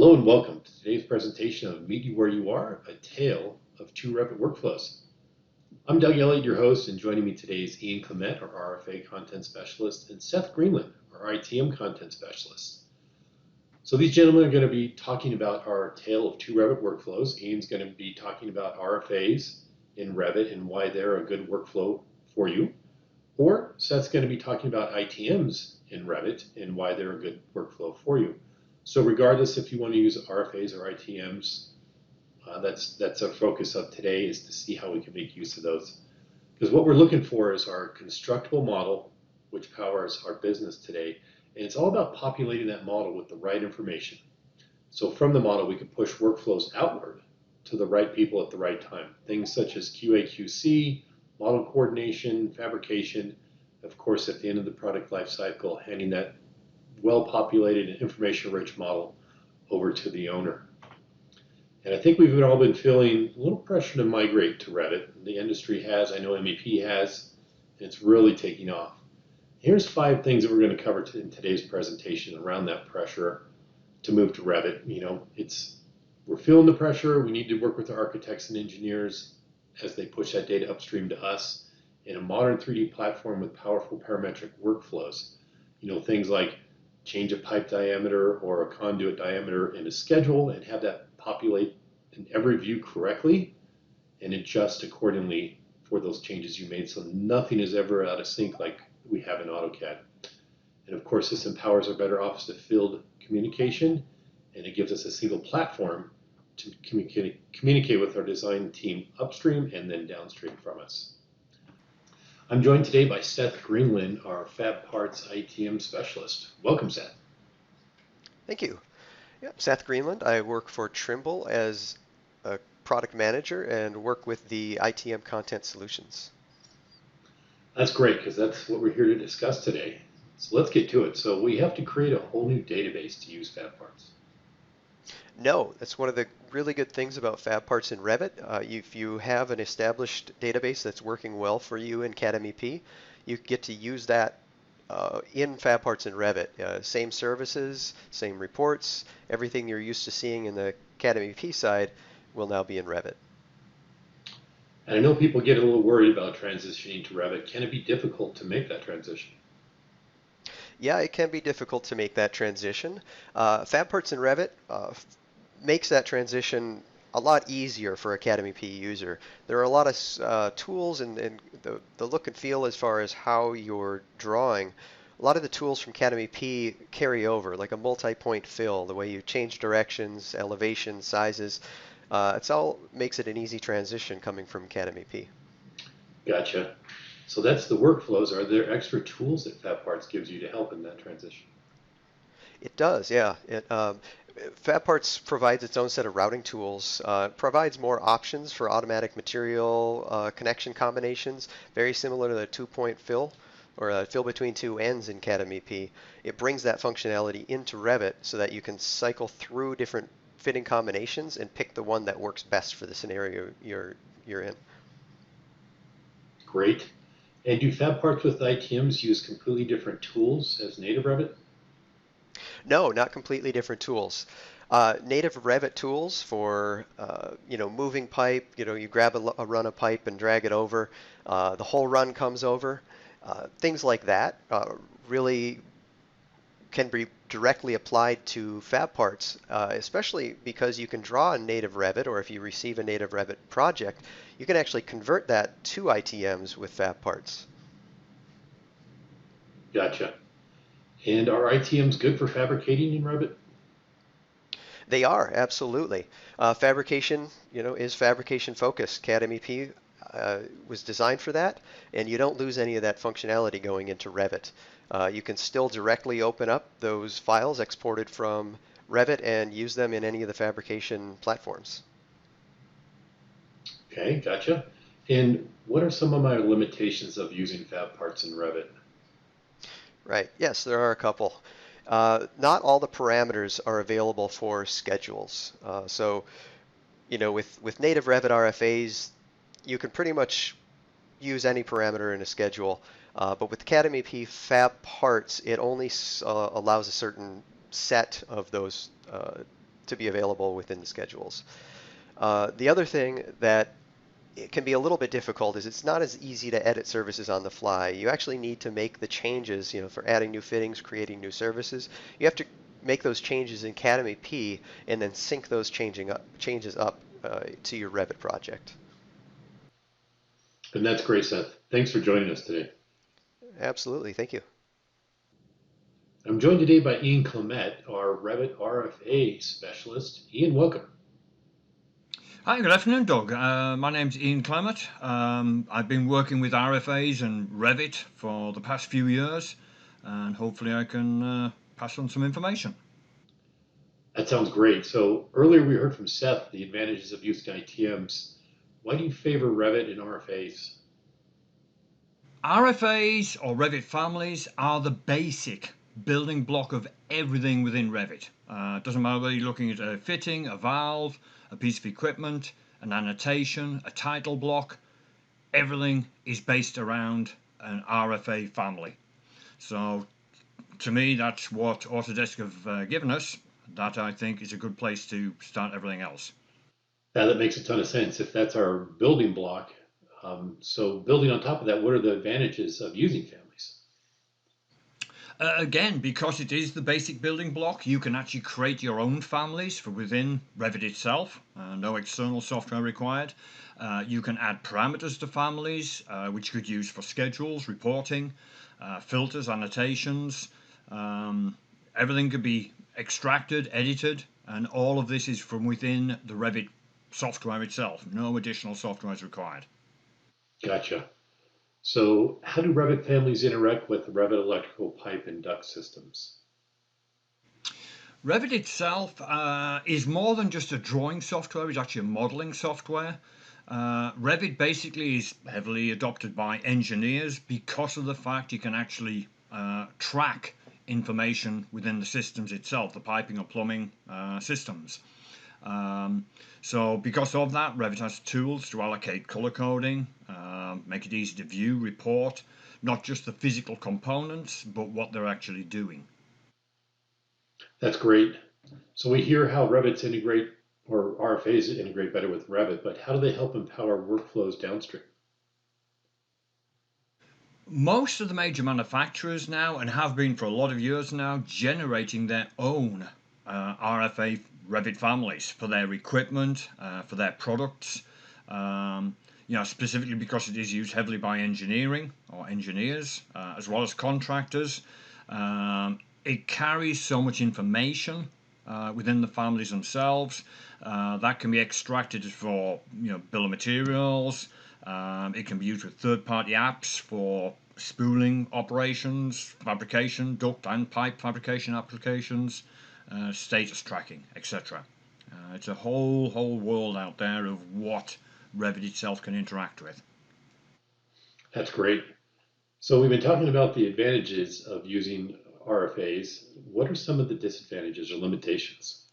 Hello and welcome to today's presentation of Meet You Where You Are, a tale of two Revit workflows. I'm Doug Elliott, your host, and joining me today is Ian Clemette, our RFA content specialist, and Seth Greenland, our ITM content specialist. So these gentlemen are going to be talking about our tale of two Revit workflows. Ian's going to be talking about RFAs in Revit and why they're a good workflow for you. Or Seth's going to be talking about ITMs in Revit and why they're a good workflow for you. So regardless if you want to use RFAs or ITMs, that's our focus of today, is to see how we can make use of those. Because what we're looking for is our constructible model, which powers our business today. And it's all about populating that model with the right information. So from the model, we can push workflows outward to the right people at the right time. Things such as QA, QC, model coordination, fabrication, of course, at the end of the product life cycle, handing that well-populated and information-rich model over to the owner. And I think we've all been feeling a little pressure to migrate to Revit. The industry has, I know MEP has, and it's really taking off. Here's 5 things that we're going to cover in today's presentation around that pressure to move to Revit. We're feeling the pressure. We need to work with our architects and engineers as they push that data upstream to us in a modern 3D platform with powerful parametric workflows. Things like change a pipe diameter or a conduit diameter in a schedule and have that populate in every view correctly and adjust accordingly for those changes you made, so nothing is ever out of sync like we have in AutoCAD. And of course, this empowers our better office to field communication, and it gives us a single platform to communicate with our design team upstream and then downstream from us. I'm joined today by Seth Greenland, our Fab Parts ITM specialist. Welcome, Seth. Thank you. Yeah, Seth Greenland. I work for Trimble as a product manager and work with the ITM content solutions. That's great, because that's what we're here to discuss today. So let's get to it. So we have to create a whole new database to use Fab Parts. No, that's one of the really good things about Fab Parts in Revit. If you have an established database that's working well for you in CAD MEP, you get to use that in Fab Parts in Revit. Same services, same reports, everything you're used to seeing in the CAD MEP side will now be in Revit. And I know people get a little worried about transitioning to Revit. Can it be difficult to make that transition? Yeah, it can be difficult to make that transition. Fab Parts in Revit makes that transition a lot easier for a CAD MEP user. There are a lot of tools and the look and feel as far as how you're drawing. A lot of the tools from CAD MEP carry over, like a multi-point fill, the way you change directions, elevation, sizes. It's all makes it an easy transition coming from CAD MEP. Gotcha. So that's the workflows. Are there extra tools that Fab Parts gives you to help in that transition? It does, yeah. Fab Parts provides its own set of routing tools, provides more options for automatic material connection combinations, very similar to the 2-point fill or a fill between two ends in CAD MEP. It brings that functionality into Revit so that you can cycle through different fitting combinations and pick the one that works best for the scenario you're in. Great. And do Fab Parts with ITMs use completely different tools as native Revit? No, not completely different tools. Native Revit tools for moving pipe. You grab a run of pipe and drag it over. The whole run comes over. Things like that really can be directly applied to Fab Parts, especially because you can draw a native Revit, or if you receive a native Revit project, you can actually convert that to ITMs with Fab Parts. Gotcha. And are ITMs good for fabricating in Revit? They are, absolutely. Fabrication, is fabrication focused. CAD MEP was designed for that, and you don't lose any of that functionality going into Revit. You can still directly open up those files exported from Revit and use them in any of the fabrication platforms. Okay, gotcha. And what are some of my limitations of using Fab Parts in Revit? Right, yes, there are a couple. Not all the parameters are available for schedules. With native Revit RFAs, you can pretty much use any parameter in a schedule. But with CAD MEP Fab Parts, it only allows a certain set of those to be available within the schedules. The other thing that it can be a little bit difficult is it's not as easy to edit services on the fly. You actually need to make the changes, for adding new fittings, creating new services. You have to make those changes in CAD/MEP and then sync those changes up to your Revit project. And that's great, Seth. Thanks for joining us today. Absolutely, thank you. I'm joined today by Ian Clemette, our Revit RFA specialist. Ian, welcome. Hi, good afternoon, Doug. My name's Ian Clemette. I've been working with RFAs and Revit for the past few years, and hopefully I can pass on some information. That sounds great. So earlier we heard from Seth the advantages of using ITMs. Why do you favor Revit and RFAs? RFAs or Revit families are the basic building block of everything within Revit. It doesn't matter whether you're looking at a fitting, a valve, a piece of equipment, an annotation, a title block. Everything is based around an RFA family. So to me, that's what Autodesk have given us. That I think is a good place to start everything else. That makes a ton of sense if that's our building block. So building on top of that, what are the advantages of using families? Again, because it is the basic building block, you can actually create your own families for within Revit itself. No external software required. You can add parameters to families, which you could use for schedules, reporting, filters, annotations. Everything could be extracted, edited, and all of this is from within the Revit software itself. No additional software is required. Gotcha. So how do Revit families interact with Revit electrical pipe and duct systems? Revit itself is more than just a drawing software, it's actually a modeling software. Revit basically is heavily adopted by engineers because of the fact you can actually track information within the systems itself, the piping or plumbing systems. So because of that, Revit has tools to allocate color coding, make it easy to view, report, not just the physical components, but what they're actually doing. That's great. So we hear how Revits integrate or RFAs integrate better with Revit, but how do they help empower workflows downstream? Most of the major manufacturers now, and have been for a lot of years now, generating their own RFA Revit families for their equipment, for their products. Specifically because it is used heavily by engineering or engineers, as well as contractors. It carries so much information within the families themselves that can be extracted for bill of materials. It can be used with third-party apps for spooling operations, fabrication, duct and pipe fabrication applications, status tracking, etc. It's a whole world out there of what Revit itself can interact with. That's great. So we've been talking about the advantages of using RFAs. What are some of the disadvantages or limitations?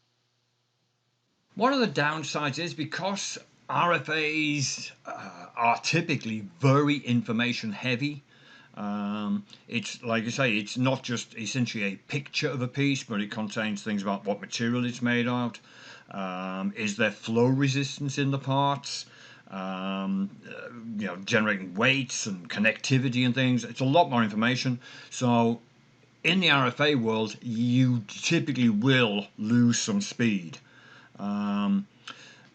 One of the downsides is because RFAs are typically very information heavy. It's like I say, it's not just essentially a picture of a piece, but it contains things about what material it's made of. Is there flow resistance in the parts? Generating weights and connectivity and things. It's a lot more information. So in the RFA world, you typically will lose some speed.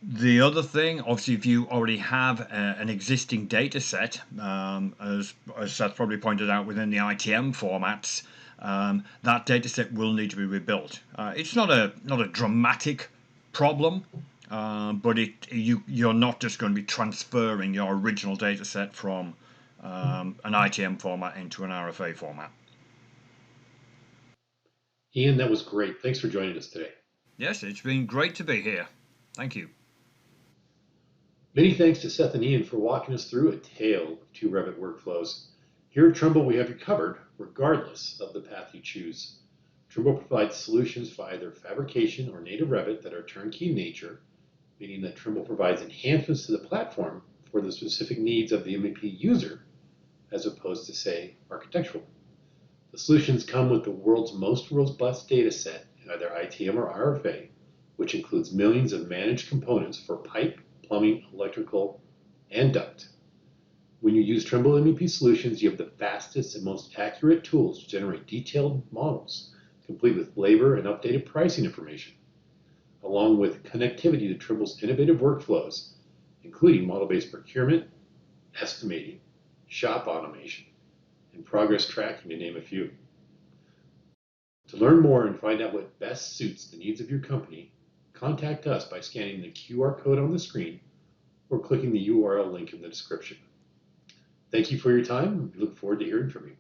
The other thing, obviously, if you already have an existing data set, as Seth probably pointed out within the ITM formats, that data set will need to be rebuilt. It's not a dramatic problem, but you're not just going to be transferring your original data set from an ITM format into an RFA format. Ian, that was great. Thanks for joining us today. Yes, it's been great to be here. Thank you. Many thanks to Seth and Ian for walking us through a tale of two Revit workflows. Here at Trimble, we have you covered regardless of the path you choose. Trimble provides solutions for either fabrication or native Revit that are turnkey in nature, meaning that Trimble provides enhancements to the platform for the specific needs of the MEP user, as opposed to, say, architectural. The solutions come with the world's most robust data set in either ITM or RFA, which includes millions of managed components for pipe, plumbing, electrical, and duct. When you use Trimble MEP solutions, you have the fastest and most accurate tools to generate detailed models, complete with labor and updated pricing information, along with connectivity to Trimble's innovative workflows, including model-based procurement, estimating, shop automation, and progress tracking, to name a few. To learn more and find out what best suits the needs of your company, contact us by scanning the QR code on the screen or clicking the URL link in the description. Thank you for your time. We look forward to hearing from you.